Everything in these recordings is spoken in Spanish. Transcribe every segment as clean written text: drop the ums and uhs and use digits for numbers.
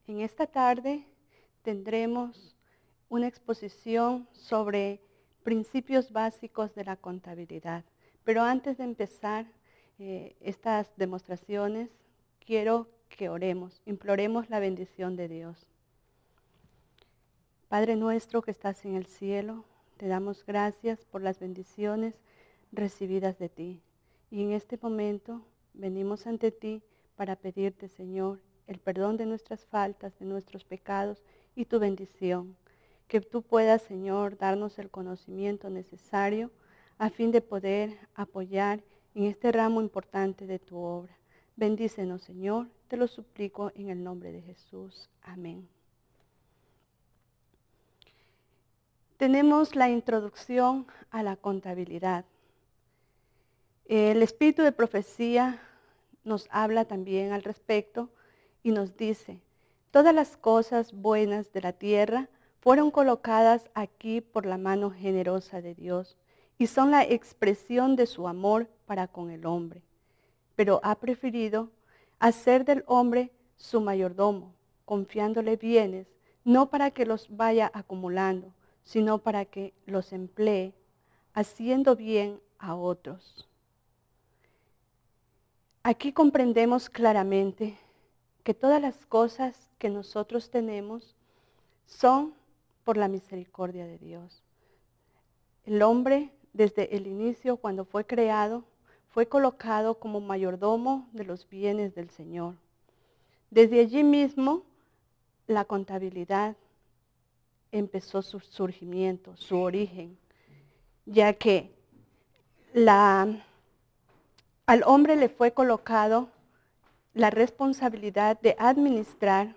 En esta tarde tendremos una exposición sobre principios básicos de la contabilidad. Pero antes de empezar estas demostraciones, quiero que oremos, imploremos la bendición de Dios. Padre nuestro que estás en el cielo, te damos gracias por las bendiciones recibidas de ti. Y en este momento venimos ante ti para pedirte, Señor, el perdón de nuestras faltas, de nuestros pecados y tu bendición. Que tú puedas, Señor, darnos el conocimiento necesario a fin de poder apoyar en este ramo importante de tu obra. Bendícenos, Señor, te lo suplico en el nombre de Jesús. Amén. Tenemos la introducción a la contabilidad. El espíritu de profecía nos habla también al respecto y nos dice, todas las cosas buenas de la tierra fueron colocadas aquí por la mano generosa de Dios y son la expresión de su amor para con el hombre. Pero ha preferido hacer del hombre su mayordomo, confiándole bienes, no para que los vaya acumulando, sino para que los emplee, haciendo bien a otros. Aquí comprendemos claramente que todas las cosas que nosotros tenemos son por la misericordia de Dios. El hombre, desde el inicio, cuando fue creado, fue colocado como mayordomo de los bienes del Señor. Desde allí mismo, la contabilidad empezó su surgimiento, su origen, ya que al hombre le fue colocado la responsabilidad de administrar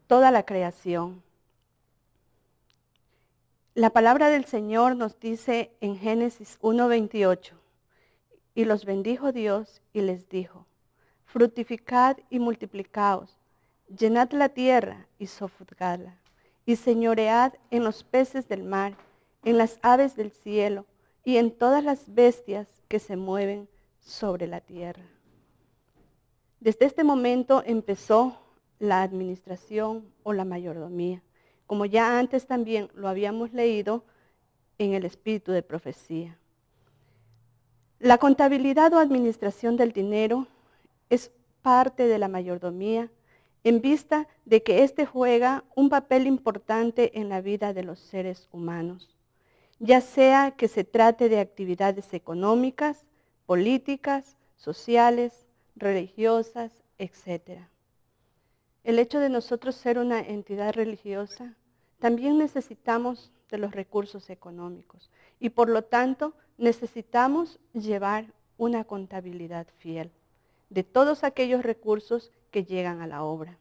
toda la creación. La palabra del Señor nos dice en Génesis 1:28, y los bendijo Dios y les dijo, fructificad y multiplicaos, llenad la tierra y sojuzgadla, y señoread en los peces del mar, en las aves del cielo, y en todas las bestias que se mueven sobre la tierra. Desde este momento empezó la administración o la mayordomía, como ya antes también lo habíamos leído en el espíritu de profecía. La contabilidad o administración del dinero es parte de la mayordomía en vista de que éste juega un papel importante en la vida de los seres humanos, ya sea que se trate de actividades económicas, políticas, sociales, religiosas, etc. El hecho de nosotros ser una entidad religiosa, también necesitamos de los recursos económicos y por lo tanto necesitamos llevar una contabilidad fiel de todos aquellos recursos que llegan a la obra.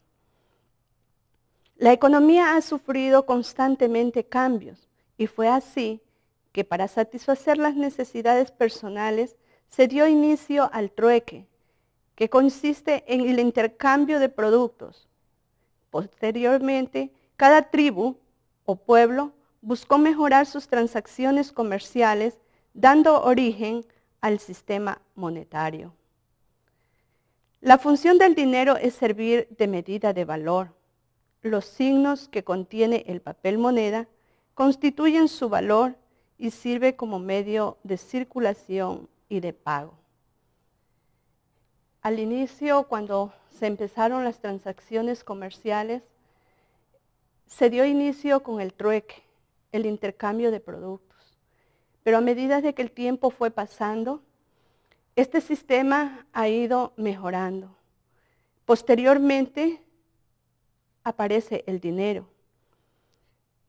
La economía ha sufrido constantemente cambios y fue así que para satisfacer las necesidades personales se dio inicio al trueque, que consiste en el intercambio de productos. Posteriormente, cada tribu o pueblo buscó mejorar sus transacciones comerciales, dando origen al sistema monetario. La función del dinero es servir de medida de valor. Los signos que contiene el papel moneda constituyen su valor y sirve como medio de circulación y de pago. Al inicio, cuando se empezaron las transacciones comerciales, se dio inicio con el trueque, el intercambio de productos. Pero a medida de que el tiempo fue pasando, este sistema ha ido mejorando. Posteriormente aparece el dinero.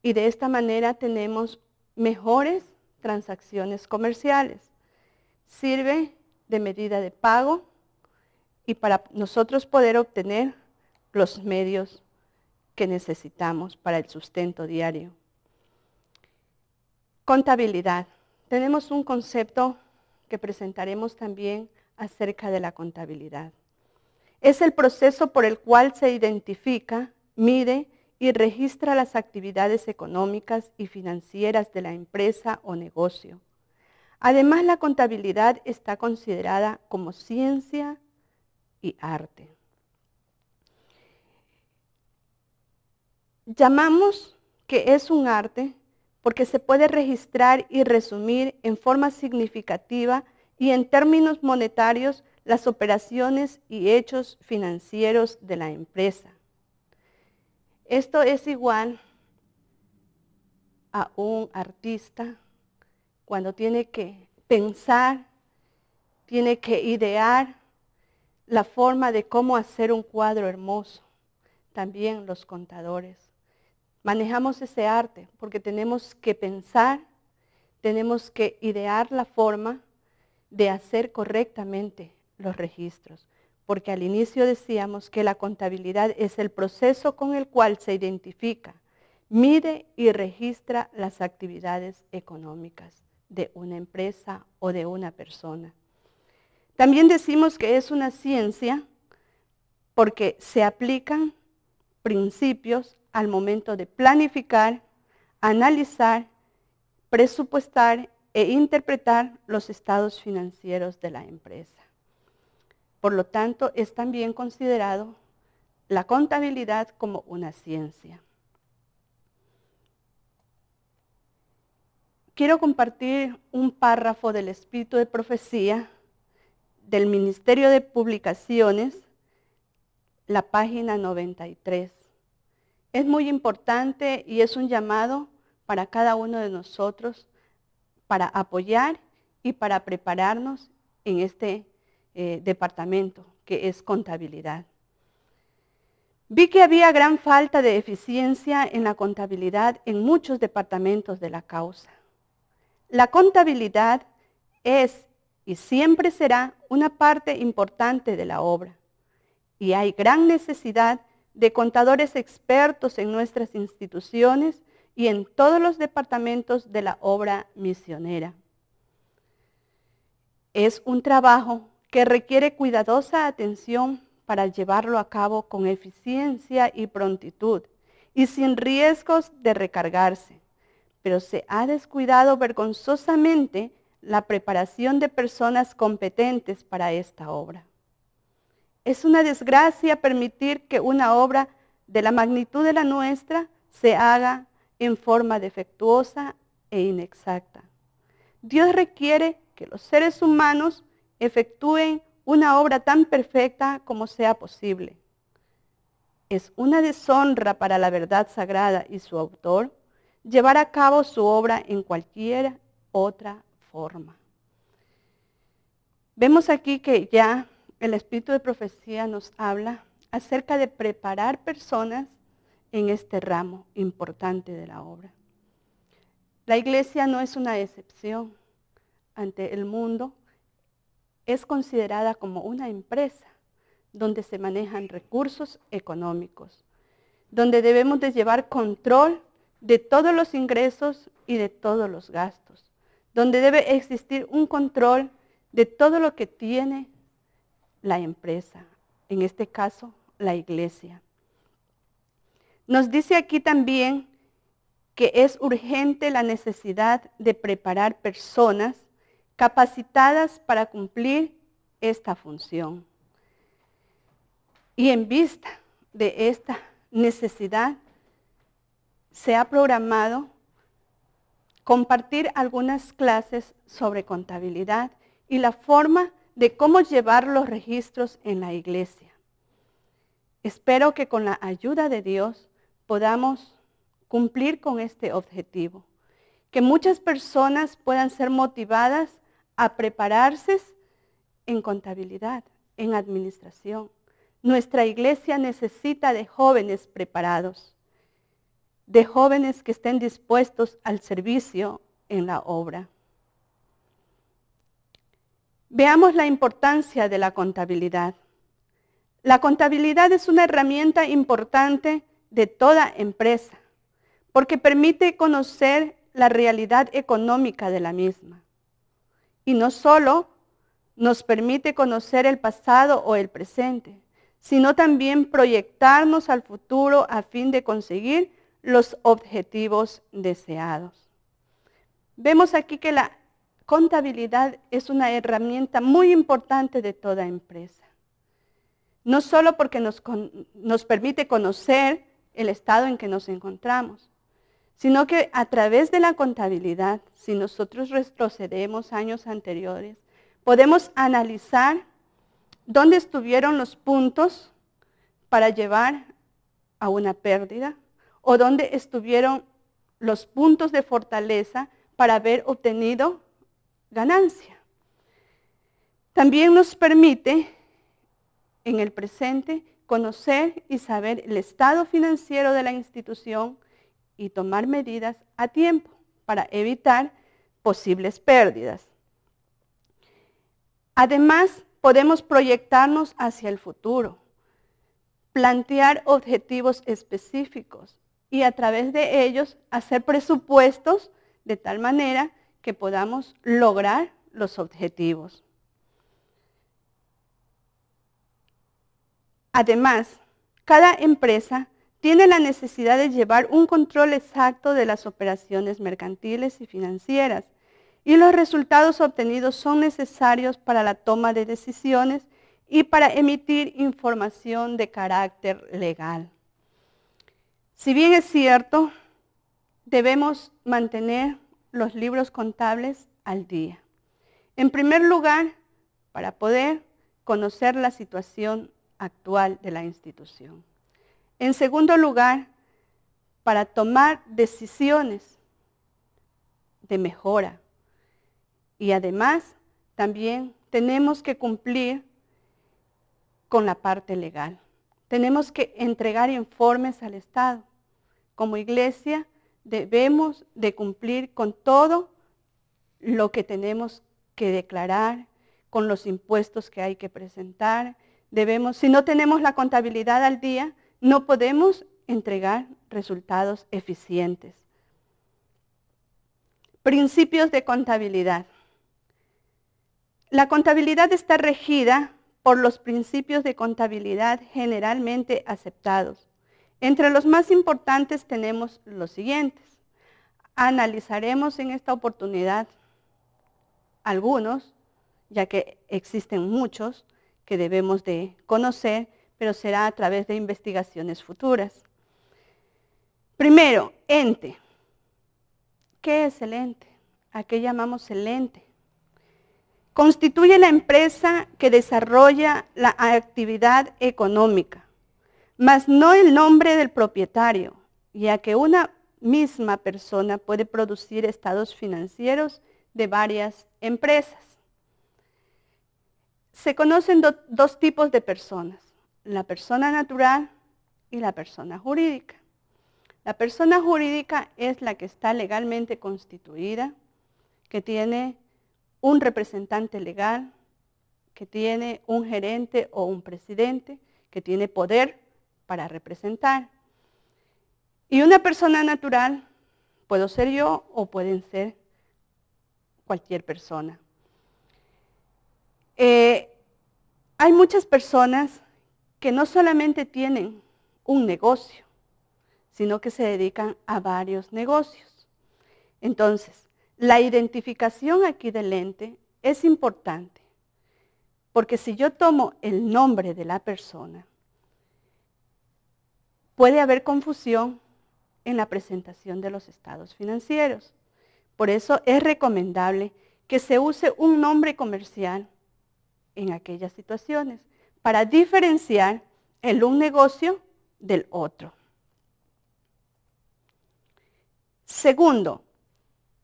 Y de esta manera tenemos mejores transacciones comerciales. Sirve de medida de pago y para nosotros poder obtener los medios que necesitamos para el sustento diario. Contabilidad. Tenemos un concepto que presentaremos también acerca de la contabilidad. Es el proceso por el cual se identifica, mide y registra las actividades económicas y financieras de la empresa o negocio. Además, la contabilidad está considerada como ciencia y arte. Llamamos que es un arte porque se puede registrar y resumir en forma significativa y en términos monetarios las operaciones y hechos financieros de la empresa. Esto es igual a un artista cuando tiene que pensar, tiene que idear la forma de cómo hacer un cuadro hermoso. También los contadores. Manejamos ese arte porque tenemos que pensar, tenemos que idear la forma de hacer correctamente los registros. Porque al inicio decíamos que la contabilidad es el proceso con el cual se identifica, mide y registra las actividades económicas de una empresa o de una persona. También decimos que es una ciencia porque se aplican principios al momento de planificar, analizar, presupuestar e interpretar los estados financieros de la empresa. Por lo tanto, es también considerado la contabilidad como una ciencia. Quiero compartir un párrafo del Espíritu de Profecía del Ministerio de Publicaciones, la página 93. Es muy importante y es un llamado para cada uno de nosotros para apoyar y para prepararnos en este departamento que es contabilidad. Vi que había gran falta de eficiencia en la contabilidad en muchos departamentos de la causa. La contabilidad es y siempre será una parte importante de la obra y hay gran necesidad de contadores expertos en nuestras instituciones y en todos los departamentos de la obra misionera. Es un trabajo que requiere cuidadosa atención para llevarlo a cabo con eficiencia y prontitud y sin riesgos de recargarse, pero se ha descuidado vergonzosamente la preparación de personas competentes para esta obra. Es una desgracia permitir que una obra de la magnitud de la nuestra se haga en forma defectuosa e inexacta. Dios requiere que los seres humanos efectúen una obra tan perfecta como sea posible. Es una deshonra para la verdad sagrada y su autor llevar a cabo su obra en cualquier otra forma. Vemos aquí que ya el Espíritu de Profecía nos habla acerca de preparar personas en este ramo importante de la obra. La iglesia no es una excepción ante el mundo, es considerada como una empresa donde se manejan recursos económicos, donde debemos de llevar control de todos los ingresos y de todos los gastos, donde debe existir un control de todo lo que tiene la empresa, en este caso la iglesia. Nos dice aquí también que es urgente la necesidad de preparar personas capacitadas para cumplir esta función. Y en vista de esta necesidad, se ha programado compartir algunas clases sobre contabilidad y la forma de cómo llevar los registros en la iglesia. Espero que con la ayuda de Dios podamos cumplir con este objetivo, que muchas personas puedan ser motivadas a prepararse en contabilidad, en administración. Nuestra iglesia necesita de jóvenes preparados, de jóvenes que estén dispuestos al servicio en la obra. Veamos la importancia de la contabilidad. La contabilidad es una herramienta importante de toda empresa, porque permite conocer la realidad económica de la misma. Y no solo nos permite conocer el pasado o el presente, sino también proyectarnos al futuro a fin de conseguir los objetivos deseados. Vemos aquí que la contabilidad es una herramienta muy importante de toda empresa. No solo porque nos permite conocer el estado en que nos encontramos, sino que a través de la contabilidad, si nosotros retrocedemos años anteriores, podemos analizar dónde estuvieron los puntos para llevar a una pérdida o dónde estuvieron los puntos de fortaleza para haber obtenido ganancia. También nos permite en el presente conocer y saber el estado financiero de la institución y tomar medidas a tiempo para evitar posibles pérdidas. Además, podemos proyectarnos hacia el futuro, plantear objetivos específicos y a través de ellos hacer presupuestos de tal manera que podamos lograr los objetivos. Además, cada empresa tiene la necesidad de llevar un control exacto de las operaciones mercantiles y financieras, y los resultados obtenidos son necesarios para la toma de decisiones y para emitir información de carácter legal. Si bien es cierto, debemos mantener los libros contables al día. En primer lugar, para poder conocer la situación actual de la institución. En segundo lugar, para tomar decisiones de mejora. Y además, también tenemos que cumplir con la parte legal. Tenemos que entregar informes al Estado. Como iglesia, debemos de cumplir con todo lo que tenemos que declarar, con los impuestos que hay que presentar. Si no tenemos la contabilidad al día, no podemos entregar resultados eficientes. Principios de contabilidad. La contabilidad está regida por los principios de contabilidad generalmente aceptados. Entre los más importantes tenemos los siguientes. Analizaremos en esta oportunidad algunos, ya que existen muchos que debemos de conocer, pero será a través de investigaciones futuras. Primero, ente. ¿Qué es el ente? ¿A qué llamamos el ente? Constituye la empresa que desarrolla la actividad económica, mas no el nombre del propietario, ya que una misma persona puede producir estados financieros de varias empresas. Se conocen dos tipos de personas, la persona natural y la persona jurídica. La persona jurídica es la que está legalmente constituida, que tiene un representante legal, que tiene un gerente o un presidente, que tiene poder para representar. Y una persona natural, puedo ser yo o pueden ser cualquier persona. Hay muchas personas que no solamente tienen un negocio, sino que se dedican a varios negocios. Entonces, la identificación aquí del ente es importante, porque si yo tomo el nombre de la persona, puede haber confusión en la presentación de los estados financieros. Por eso es recomendable que se use un nombre comercial en aquellas situaciones para diferenciar un negocio del otro. Segundo,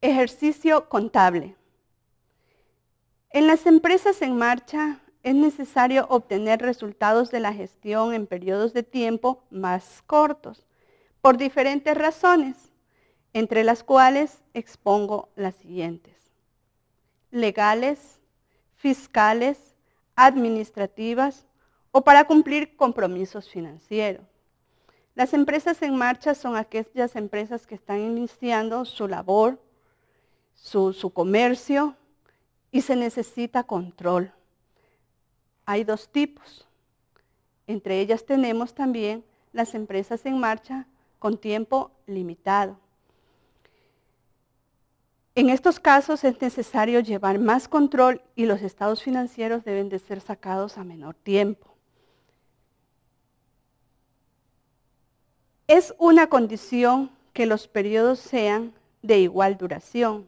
ejercicio contable. En las empresas en marcha es necesario obtener resultados de la gestión en periodos de tiempo más cortos, por diferentes razones, entre las cuales expongo las siguientes: legales, fiscales, administrativas o para cumplir compromisos financieros. Las empresas en marcha son aquellas empresas que están iniciando su labor, su comercio, y se necesita control. Hay dos tipos. Entre ellas tenemos también las empresas en marcha con tiempo limitado. En estos casos es necesario llevar más control y los estados financieros deben de ser sacados a menor tiempo. Es una condición que los periodos sean de igual duración,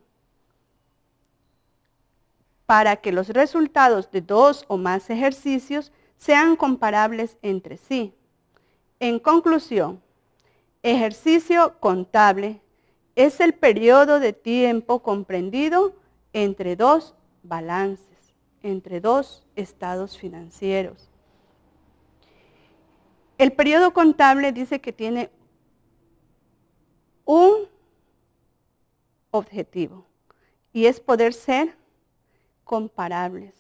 para que los resultados de 2 o más ejercicios sean comparables entre sí. En conclusión, ejercicio contable es el periodo de tiempo comprendido entre dos balances, entre dos estados financieros. El periodo contable dice que tiene un objetivo y es poder ser comparables.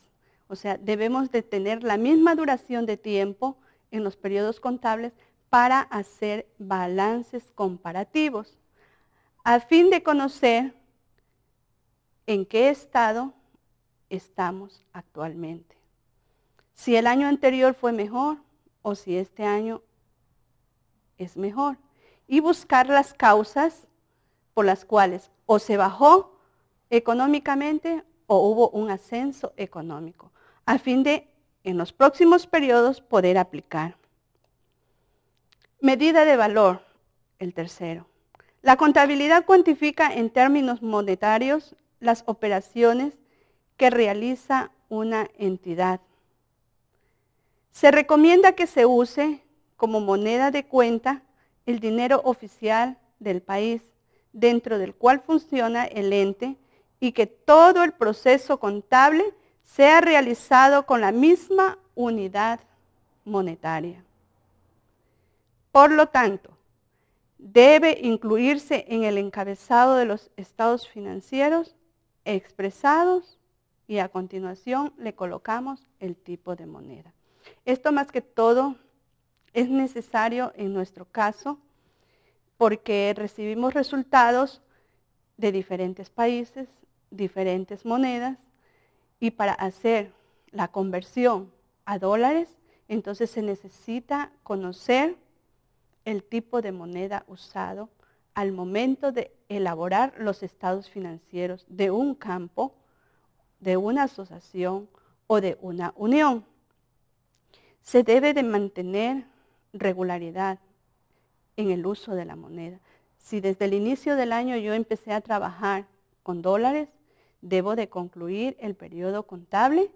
O sea, debemos de tener la misma duración de tiempo en los periodos contables para hacer balances comparativos, a fin de conocer en qué estado estamos actualmente. Si el año anterior fue mejor o si este año es mejor. Y buscar las causas por las cuales o se bajó económicamente o hubo un ascenso económico, a fin de en los próximos periodos poder aplicar. Medida de valor, el tercero. La contabilidad cuantifica en términos monetarios las operaciones que realiza una entidad. Se recomienda que se use como moneda de cuenta el dinero oficial del país, dentro del cual funciona el ente, y que todo el proceso contable sea realizado con la misma unidad monetaria. Por lo tanto, debe incluirse en el encabezado de los estados financieros expresados y a continuación le colocamos el tipo de moneda. Esto más que todo es necesario en nuestro caso porque recibimos resultados de diferentes países, diferentes monedas, y para hacer la conversión a dólares, entonces se necesita conocer el tipo de moneda usado al momento de elaborar los estados financieros de un campo, de una asociación o de una unión. Se debe de mantener regularidad en el uso de la moneda. Si desde el inicio del año yo empecé a trabajar con dólares, debo de concluir el periodo contable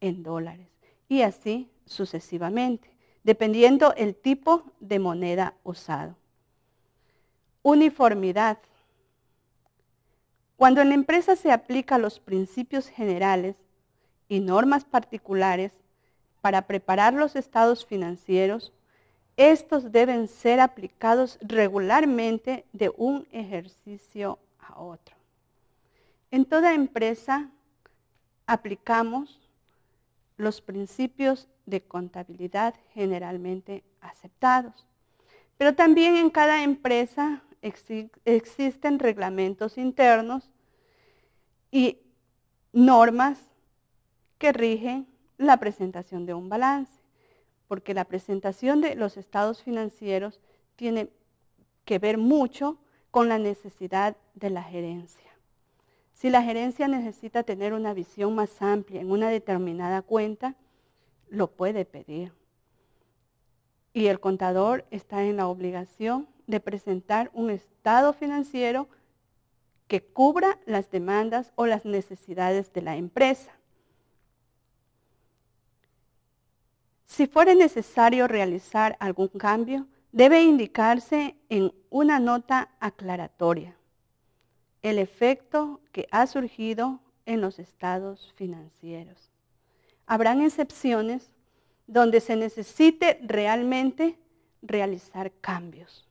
en dólares y así sucesivamente, dependiendo el tipo de moneda usado. Uniformidad. Cuando en la empresa se aplican los principios generales y normas particulares para preparar los estados financieros, estos deben ser aplicados regularmente de un ejercicio a otro. En toda empresa aplicamos los principios de contabilidad generalmente aceptados, pero también en cada empresa existen reglamentos internos y normas que rigen la presentación de un balance, porque la presentación de los estados financieros tiene que ver mucho con la necesidad de la gerencia. Si la gerencia necesita tener una visión más amplia en una determinada cuenta, lo puede pedir. Y el contador está en la obligación de presentar un estado financiero que cubra las demandas o las necesidades de la empresa. Si fuera necesario realizar algún cambio, debe indicarse en una nota aclaratoria el efecto que ha surgido en los estados financieros. Habrán excepciones donde se necesite realmente realizar cambios.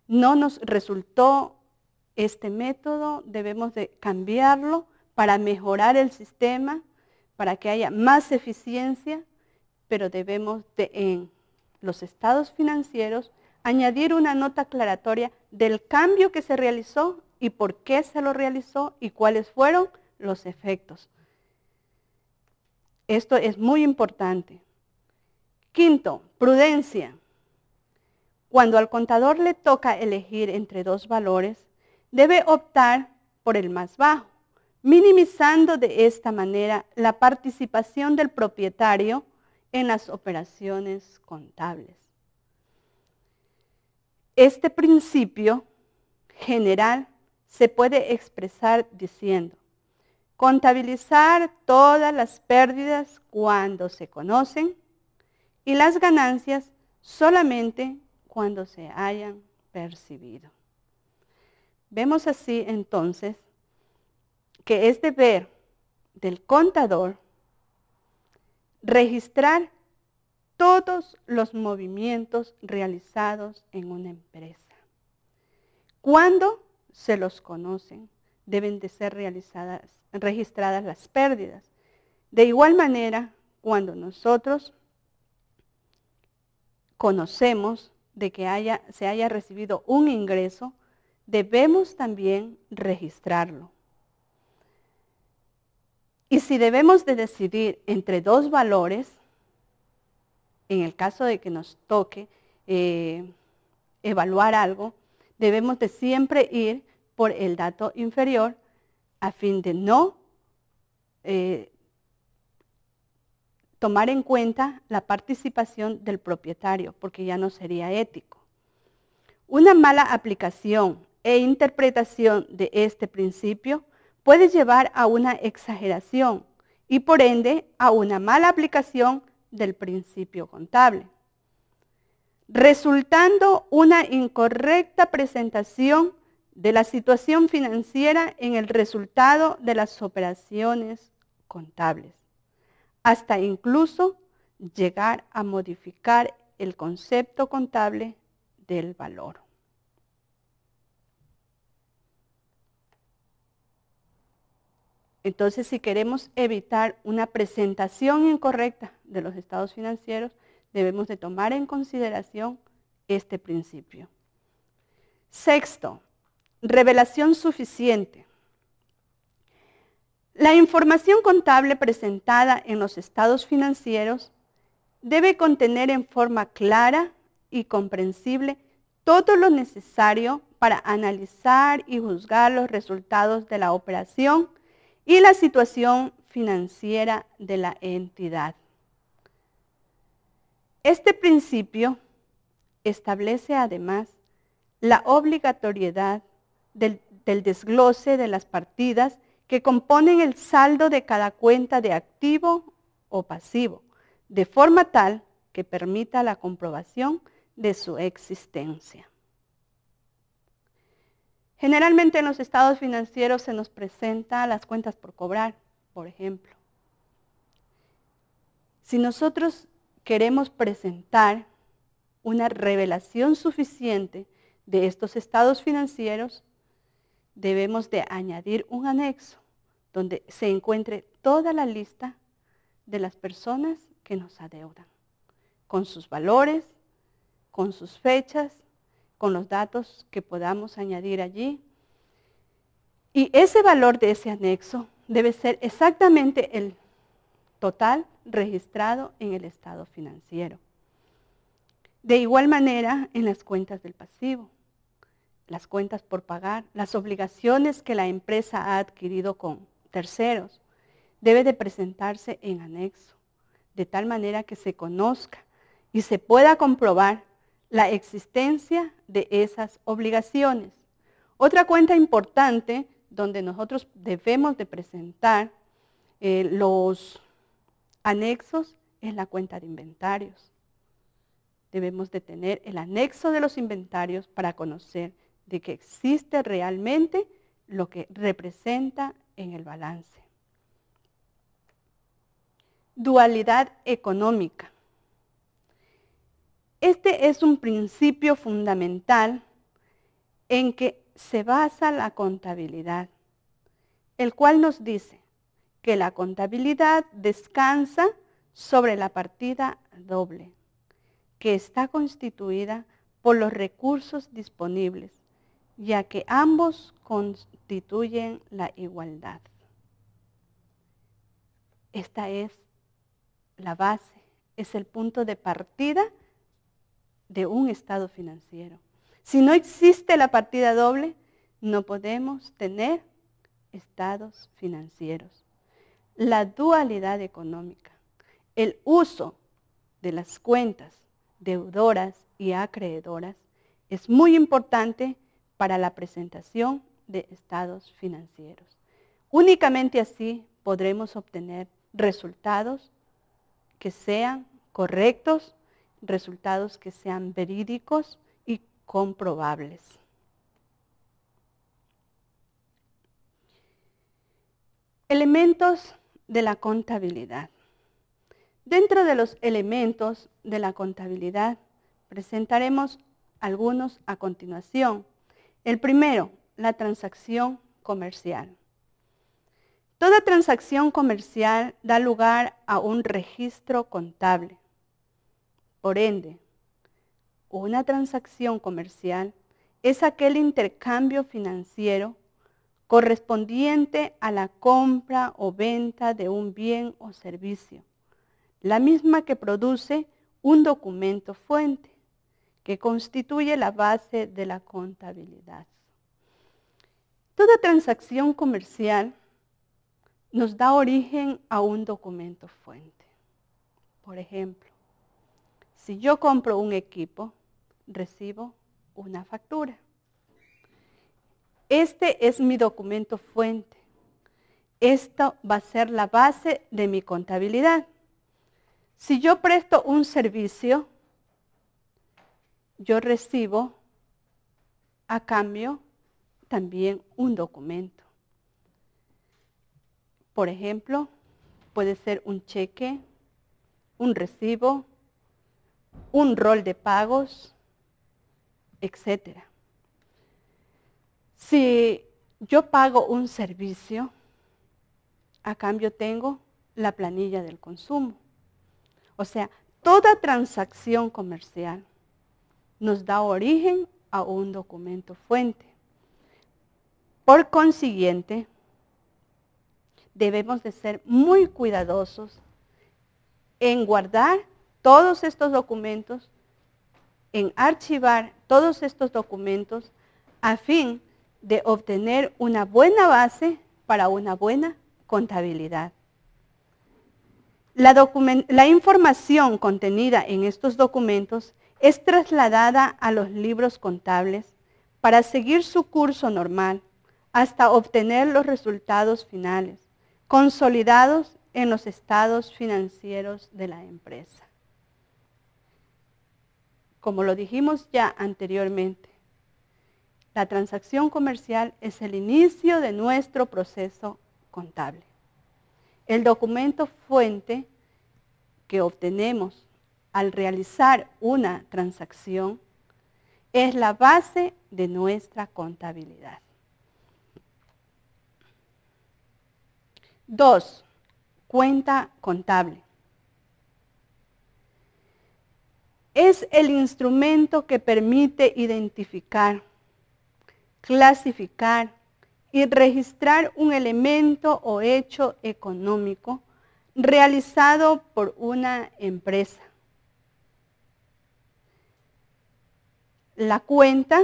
No nos resultó este método, debemos de cambiarlo para mejorar el sistema, para que haya más eficiencia, pero debemos de, en los estados financieros, añadir una nota aclaratoria del cambio que se realizó y por qué se lo realizó y cuáles fueron los efectos. Esto es muy importante. Quinto, prudencia. Cuando al contador le toca elegir entre dos valores, debe optar por el más bajo, minimizando de esta manera la participación del propietario en las operaciones contables. Este principio general se puede expresar diciendo: contabilizar todas las pérdidas cuando se conocen y las ganancias solamente cuando se hayan percibido. Vemos así entonces que es deber del contador registrar todos los movimientos realizados en una empresa. Cuando se los conocen, deben de ser registradas las pérdidas. De igual manera, cuando nosotros conocemos de que se haya recibido un ingreso, debemos también registrarlo. Y si debemos de decidir entre dos valores, en el caso de que nos toque evaluar algo, debemos de siempre ir por el dato inferior a fin de no tomar en cuenta la participación del propietario, porque ya no sería ético. Una mala aplicación e interpretación de este principio puede llevar a una exageración y por ende a una mala aplicación del principio contable, resultando una incorrecta presentación de la situación financiera en el resultado de las operaciones contables, hasta incluso llegar a modificar el concepto contable del valor. Entonces, si queremos evitar una presentación incorrecta de los estados financieros, debemos de tomar en consideración este principio. Sexto, revelación suficiente. La información contable presentada en los estados financieros debe contener en forma clara y comprensible todo lo necesario para analizar y juzgar los resultados de la operación y la situación financiera de la entidad. Este principio establece además la obligatoriedad del desglose de las partidas que componen el saldo de cada cuenta de activo o pasivo, de forma tal que permita la comprobación de su existencia. Generalmente en los estados financieros se nos presenta las cuentas por cobrar, por ejemplo. Si nosotros queremos presentar una revelación suficiente de estos estados financieros, debemos de añadir un anexo donde se encuentre toda la lista de las personas que nos adeudan, con sus valores, con sus fechas, con los datos que podamos añadir allí. Y ese valor de ese anexo debe ser exactamente el total registrado en el estado financiero. De igual manera, en las cuentas del pasivo, las cuentas por pagar, las obligaciones que la empresa ha adquirido con terceros, debe de presentarse en anexo, de tal manera que se conozca y se pueda comprobar la existencia de esas obligaciones. Otra cuenta importante donde nosotros debemos de presentar los anexos es la cuenta de inventarios. Debemos de tener el anexo de los inventarios para conocer de que existe realmente lo que representa en el balance. Dualidad económica. Este es un principio fundamental en que se basa la contabilidad, el cual nos dice que la contabilidad descansa sobre la partida doble, que está constituida por los recursos disponibles, ya que ambos constituyen la igualdad. Esta es la base, es el punto de partida de un estado financiero. Si no existe la partida doble, no podemos tener estados financieros. La dualidad económica, el uso de las cuentas deudoras y acreedoras, Es muy importante para la presentación de estados financieros. Únicamente así podremos obtener resultados que sean correctos, resultados que sean verídicos y comprobables. Elementos de la contabilidad. Dentro de los elementos de la contabilidad presentaremos algunos a continuación. El primero, la transacción comercial. Toda transacción comercial da lugar a un registro contable. Por ende, una transacción comercial es aquel intercambio financiero correspondiente a la compra o venta de un bien o servicio, la misma que produce un documento fuente, que constituye la base de la contabilidad. Toda transacción comercial nos da origen a un documento fuente. Por ejemplo, si yo compro un equipo, recibo una factura. Este es mi documento fuente. Esto va a ser la base de mi contabilidad. Si yo presto un servicio, yo recibo a cambio también un documento. Por ejemplo, puede ser un cheque, un recibo, un rol de pagos, etc. Si yo pago un servicio, a cambio tengo la planilla del consumo. O sea, toda transacción comercial nos da origen a un documento fuente. Por consiguiente, debemos de ser muy cuidadosos en guardar todos estos documentos, en archivar todos estos documentos a fin de obtener una buena base para una buena contabilidad. La información contenida en estos documentos es trasladada a los libros contables para seguir su curso normal hasta obtener los resultados finales, consolidados en los estados financieros de la empresa. Como lo dijimos ya anteriormente, la transacción comercial es el inicio de nuestro proceso contable. El documento fuente que obtenemos al realizar una transacción es la base de nuestra contabilidad. 2. Cuenta contable. Es el instrumento que permite identificar, clasificar y registrar un elemento o hecho económico realizado por una empresa. La cuenta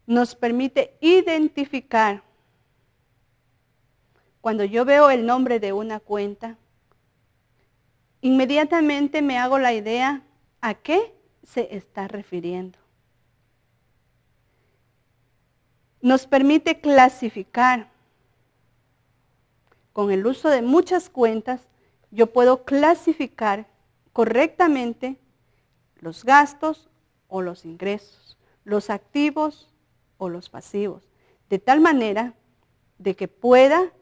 nos permite identificar. Cuando yo veo el nombre de una cuenta, inmediatamente me hago la idea a qué se está refiriendo. Nos permite clasificar. Con el uso de muchas cuentas, yo puedo clasificar correctamente los gastos o los ingresos, los activos o los pasivos, de tal manera de que pueda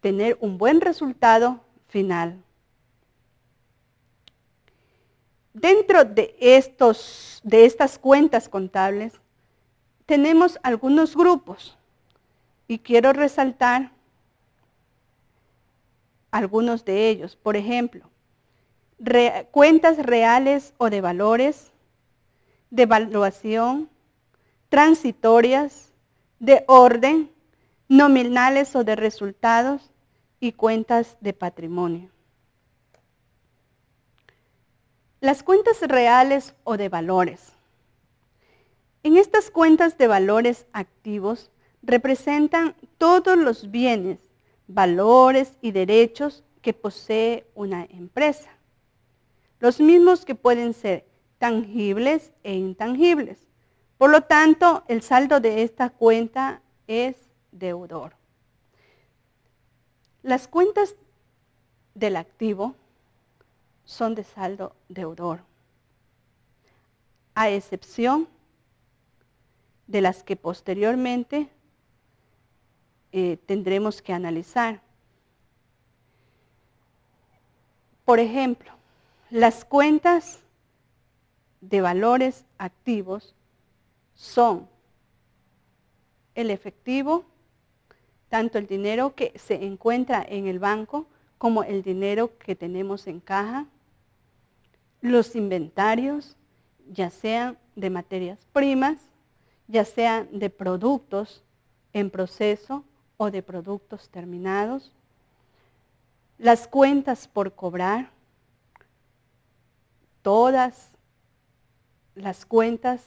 tener un buen resultado final. Dentro de estas cuentas contables, tenemos algunos grupos y quiero resaltar algunos de ellos. Por ejemplo, cuentas reales o de valores, de evaluación, transitorias, de orden, nominales o de resultados y cuentas de patrimonio. Las cuentas reales o de valores. En estas cuentas de valores activos representan todos los bienes, valores y derechos que posee una empresa. Los mismos que pueden ser tangibles e intangibles, Por lo tanto, el saldo de esta cuenta es deudor. Las cuentas del activo son de saldo deudor, a excepción de las que posteriormente tendremos que analizar. Por ejemplo, las cuentas de valores activos son el efectivo, tanto el dinero que se encuentra en el banco como el dinero que tenemos en caja, los inventarios, ya sean de materias primas, ya sean de productos en proceso o de productos terminados, las cuentas por cobrar, todas las cuentas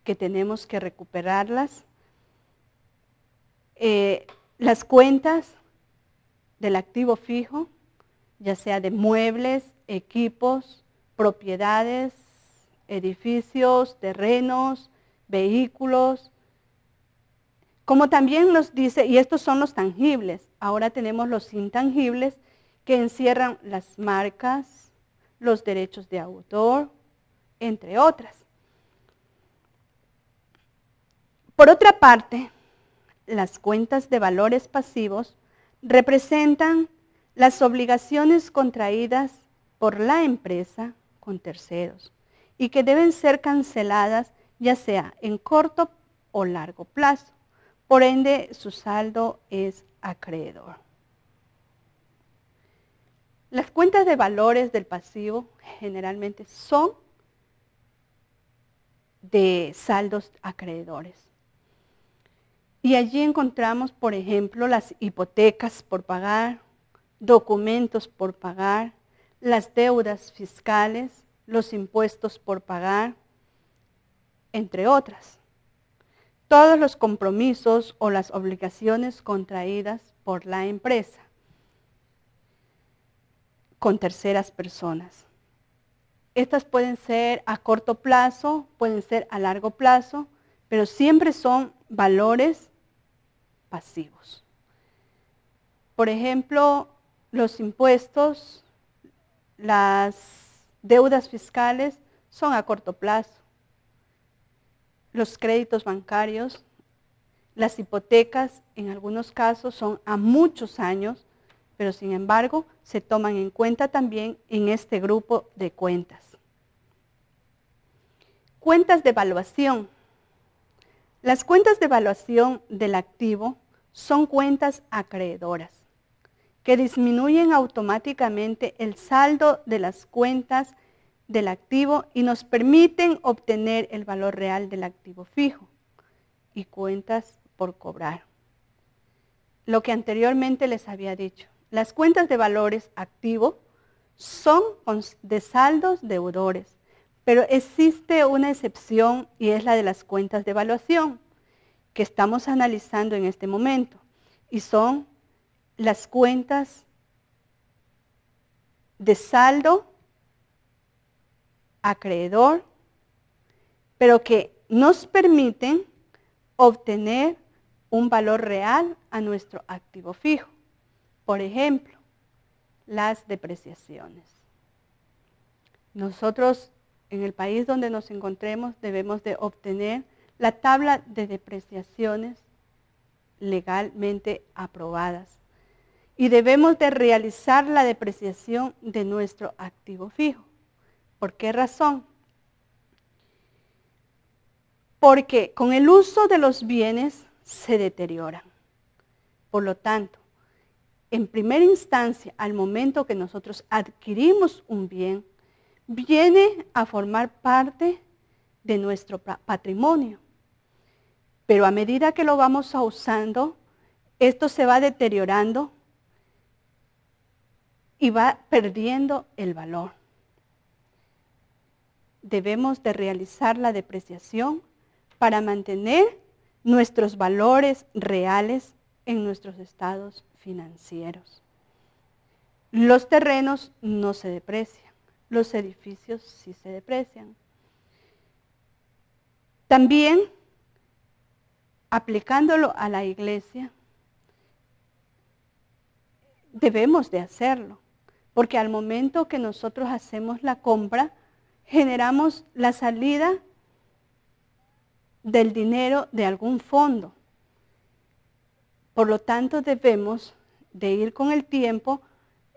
que tenemos que recuperarlas, las cuentas del activo fijo, ya sea de muebles, equipos, propiedades, edificios, terrenos, vehículos, como también nos dice, y estos son los tangibles, ahora tenemos los intangibles que encierran las marcas, los derechos de autor, entre otras. Por otra parte, las cuentas de valores pasivos representan las obligaciones contraídas por la empresa con terceros y que deben ser canceladas ya sea en corto o largo plazo. Por ende, su saldo es acreedor. Las cuentas de valores del pasivo generalmente son de saldos acreedores. Y allí encontramos, por ejemplo, las hipotecas por pagar, documentos por pagar, las deudas fiscales, los impuestos por pagar, entre otras. Todos los compromisos o las obligaciones contraídas por la empresa con terceras personas. Estas pueden ser a corto plazo, pueden ser a largo plazo, pero siempre son valores pasivos. Por ejemplo, los impuestos, las deudas fiscales son a corto plazo. Los créditos bancarios, las hipotecas, en algunos casos son a muchos años, pero sin embargo se toman en cuenta también en este grupo de cuentas. Cuentas de evaluación. Las cuentas de evaluación del activo son cuentas acreedoras, que disminuyen automáticamente el saldo de las cuentas del activo y nos permiten obtener el valor real del activo fijo y cuentas por cobrar. Lo que anteriormente les había dicho, las cuentas de valores activo son de saldos deudores, pero existe una excepción y es la de las cuentas de evaluación que estamos analizando en este momento y son las cuentas de saldo acreedor, pero que nos permiten obtener un valor real a nuestro activo fijo. Por ejemplo, las depreciaciones. Nosotros, en el país donde nos encontremos, debemos de obtener la tabla de depreciaciones legalmente aprobadas. Y debemos de realizar la depreciación de nuestro activo fijo. ¿Por qué razón? Porque con el uso de los bienes se deterioran. Por lo tanto, en primera instancia, al momento que nosotros adquirimos un bien, viene a formar parte de nuestro patrimonio. Pero a medida que lo vamos usando, esto se va deteriorando y va perdiendo el valor. Debemos de realizar la depreciación para mantener nuestros valores reales en nuestros estados financieros. Los terrenos no se deprecian, los edificios sí se deprecian. También, aplicándolo a la iglesia, debemos de hacerlo, porque al momento que nosotros hacemos la compra, generamos la salida del dinero de algún fondo. Por lo tanto, debemos de ir con el tiempo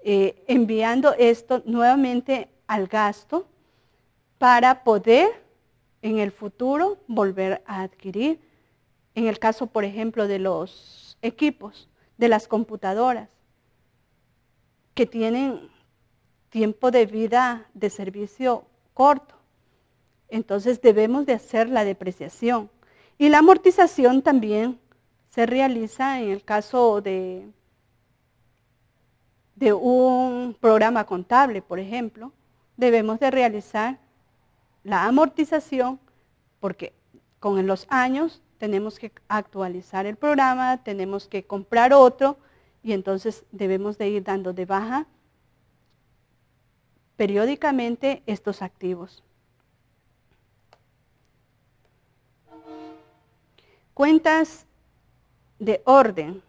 enviando esto nuevamente al gasto para poder en el futuro volver a adquirir. En el caso, por ejemplo, de los equipos, de las computadoras, que tienen tiempo de vida de servicio corto. Entonces debemos de hacer la depreciación. Y la amortización también se realiza en el caso de un programa contable, por ejemplo. Debemos de realizar la amortización porque con los años tenemos que actualizar el programa, tenemos que comprar otro y entonces debemos de ir dando de baja periódicamente estos activos. Cuentas de orden.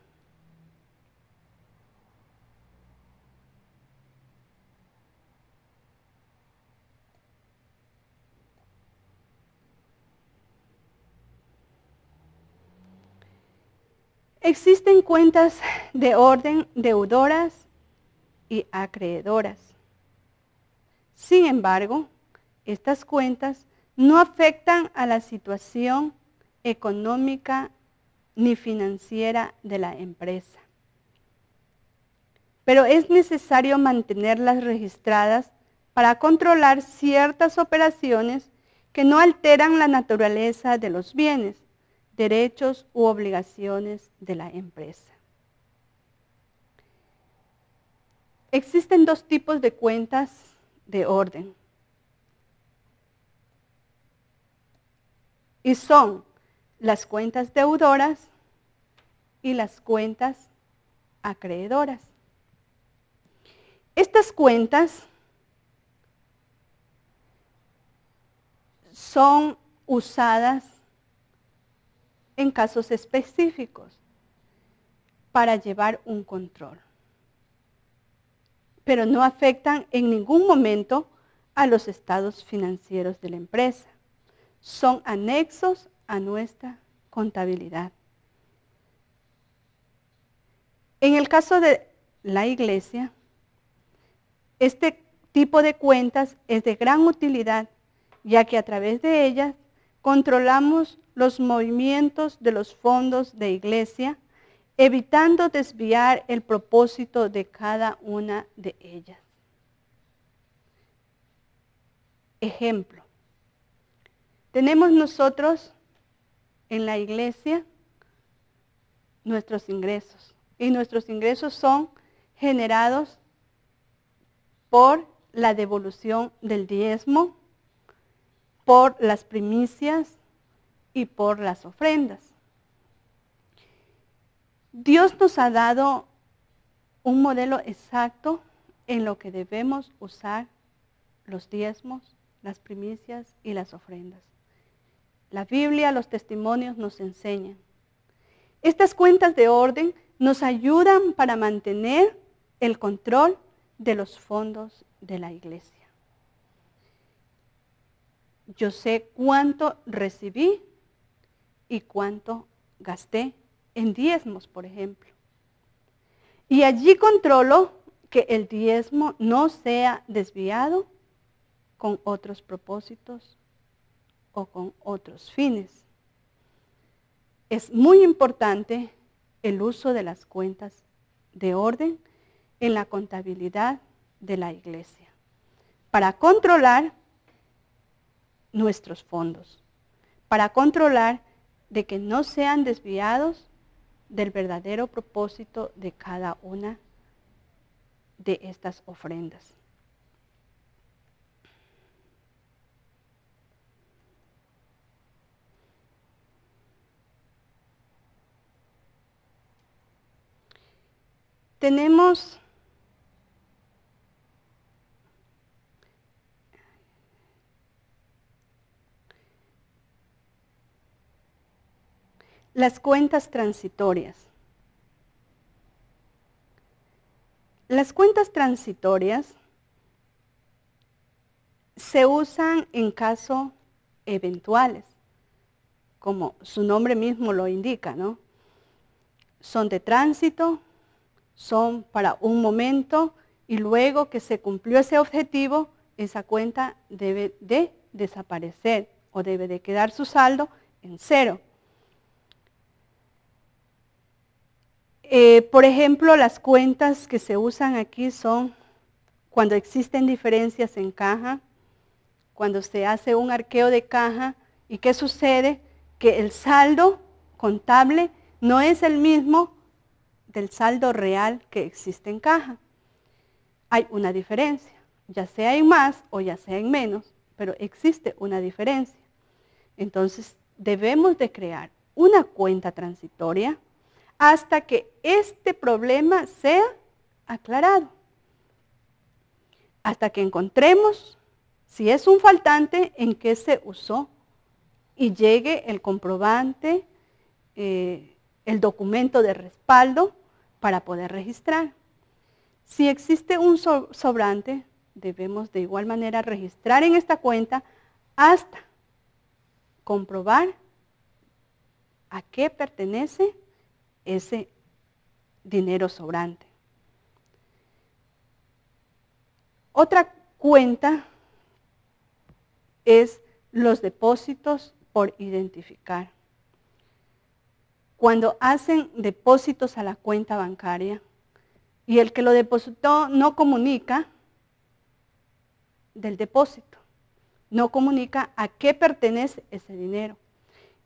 Existen cuentas de orden deudoras y acreedoras. Sin embargo, estas cuentas no afectan a la situación económica ni financiera de la empresa. Pero es necesario mantenerlas registradas para controlar ciertas operaciones que no alteran la naturaleza de los bienes, derechos u obligaciones de la empresa. Existen dos tipos de cuentas de orden. Y son las cuentas deudoras y las cuentas acreedoras. Estas cuentas son usadas en casos específicos para llevar un control, pero no afectan en ningún momento a los estados financieros de la empresa. Son anexos a nuestra contabilidad. En el caso de la iglesia, este tipo de cuentas es de gran utilidad, ya que a través de ellas controlamos los movimientos de los fondos de iglesia, evitando desviar el propósito de cada una de ellas. Ejemplo, tenemos nosotros en la iglesia nuestros ingresos, y nuestros ingresos son generados por la devolución del diezmo, por las primicias y por las ofrendas. Dios nos ha dado un modelo exacto en lo que debemos usar los diezmos, las primicias y las ofrendas. La Biblia, los testimonios nos enseñan. Estas cuentas de orden nos ayudan para mantener el control de los fondos de la iglesia. Yo sé cuánto recibí y cuánto gasté en diezmos, por ejemplo. Y allí controlo que el diezmo no sea desviado con otros propósitos o con otros fines. Es muy importante el uso de las cuentas de orden en la contabilidad de la iglesia para controlar nuestros fondos, para controlar de que no sean desviados del verdadero propósito de cada una de estas ofrendas. Tenemos Las cuentas transitorias. Las cuentas transitorias se usan en casos eventuales, como su nombre mismo lo indica, ¿no? Son de tránsito, son para un momento y luego que se cumplió ese objetivo, esa cuenta debe de desaparecer o debe de quedar su saldo en cero. Por ejemplo, las cuentas que se usan aquí son cuando existen diferencias en caja, cuando se hace un arqueo de caja. ¿Y qué sucede? Que el saldo contable no es el mismo del saldo real que existe en caja. Hay una diferencia, ya sea en más o ya sea en menos, pero existe una diferencia. Entonces, debemos de crear una cuenta transitoria hasta que este problema sea aclarado. Hasta que encontremos si es un faltante, en qué se usó y llegue el comprobante, el documento de respaldo para poder registrar. Si existe un sobrante, debemos de igual manera registrar en esta cuenta hasta comprobar a qué pertenece ese dinero sobrante. Otra cuenta es los depósitos por identificar. Cuando hacen depósitos a la cuenta bancaria y el que lo depositó no comunica del depósito, no comunica a qué pertenece ese dinero.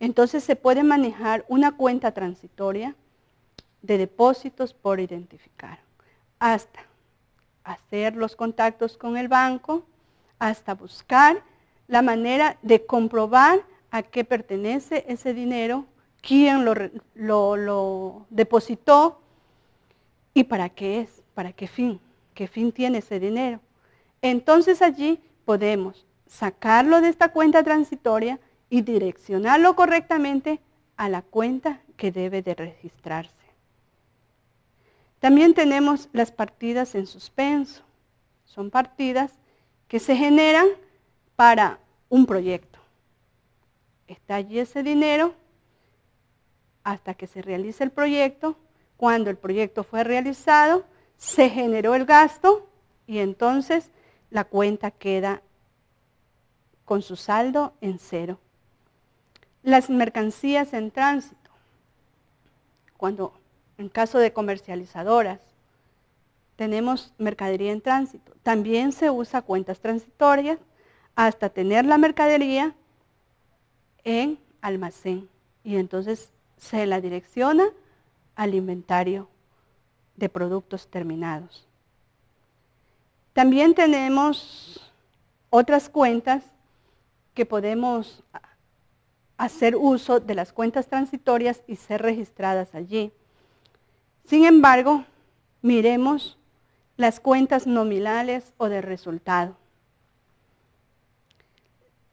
Entonces se puede manejar una cuenta transitoria de depósitos por identificar, hasta hacer los contactos con el banco, hasta buscar la manera de comprobar a qué pertenece ese dinero, quién lo depositó y para qué es, para qué fin tiene ese dinero. Entonces allí podemos sacarlo de esta cuenta transitoria y direccionarlo correctamente a la cuenta que debe de registrarse. También tenemos las partidas en suspenso. Son partidas que se generan para un proyecto. Está allí ese dinero hasta que se realice el proyecto. Cuando el proyecto fue realizado, se generó el gasto y entonces la cuenta queda con su saldo en cero. Las mercancías en tránsito. Cuando en caso de comercializadoras tenemos mercadería en tránsito, también se usa cuentas transitorias hasta tener la mercadería en almacén y entonces se la direcciona al inventario de productos terminados. También tenemos otras cuentas que podemos hacer uso de las cuentas transitorias y ser registradas allí. Sin embargo, miremos las cuentas nominales o de resultado.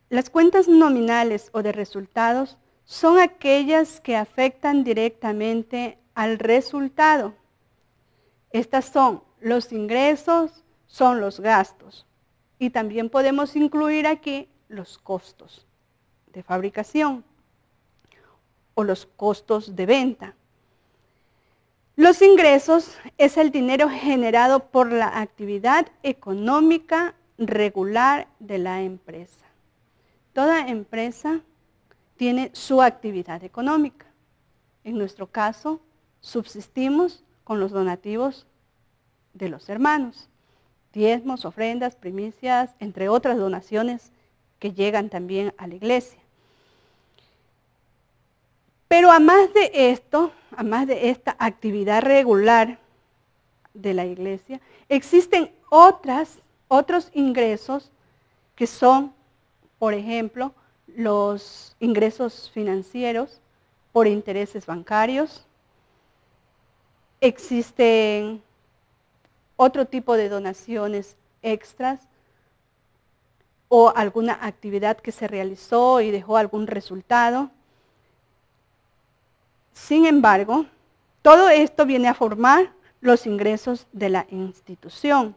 Las cuentas nominales o de resultados son aquellas que afectan directamente al resultado. Estas son los ingresos, son los gastos. Y también podemos incluir aquí los costos de fabricación o los costos de venta. Los ingresos es el dinero generado por la actividad económica regular de la empresa. Toda empresa tiene su actividad económica. En nuestro caso, subsistimos con los donativos de los hermanos, diezmos, ofrendas, primicias, entre otras donaciones que llegan también a la iglesia. Pero además de esto, además de esta actividad regular de la iglesia, existen otros ingresos que son, por ejemplo, los ingresos financieros por intereses bancarios. Existen otro tipo de donaciones extras o alguna actividad que se realizó y dejó algún resultado. Sin embargo, todo esto viene a formar los ingresos de la institución.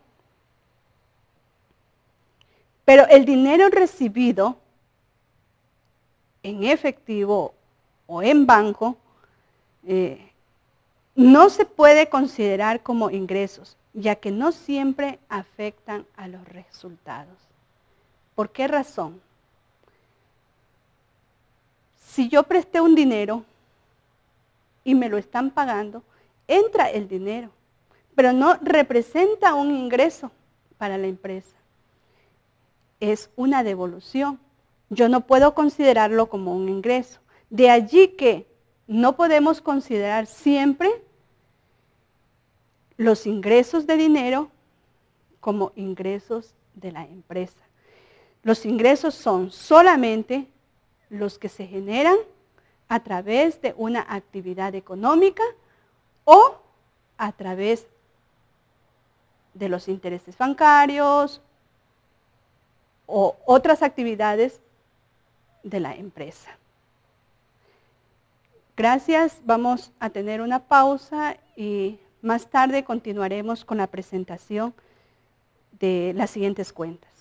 Pero el dinero recibido en efectivo o en banco no se puede considerar como ingresos, ya que no siempre afectan a los resultados. ¿Por qué razón? Si yo presté un dinero y me lo están pagando, entra el dinero, pero no representa un ingreso para la empresa. Es una devolución. Yo no puedo considerarlo como un ingreso. De allí que no podemos considerar siempre los ingresos de dinero como ingresos de la empresa. Los ingresos son solamente los que se generan a través de una actividad económica o a través de los intereses bancarios o otras actividades de la empresa. Gracias, vamos a tener una pausa y más tarde continuaremos con la presentación de las siguientes cuentas.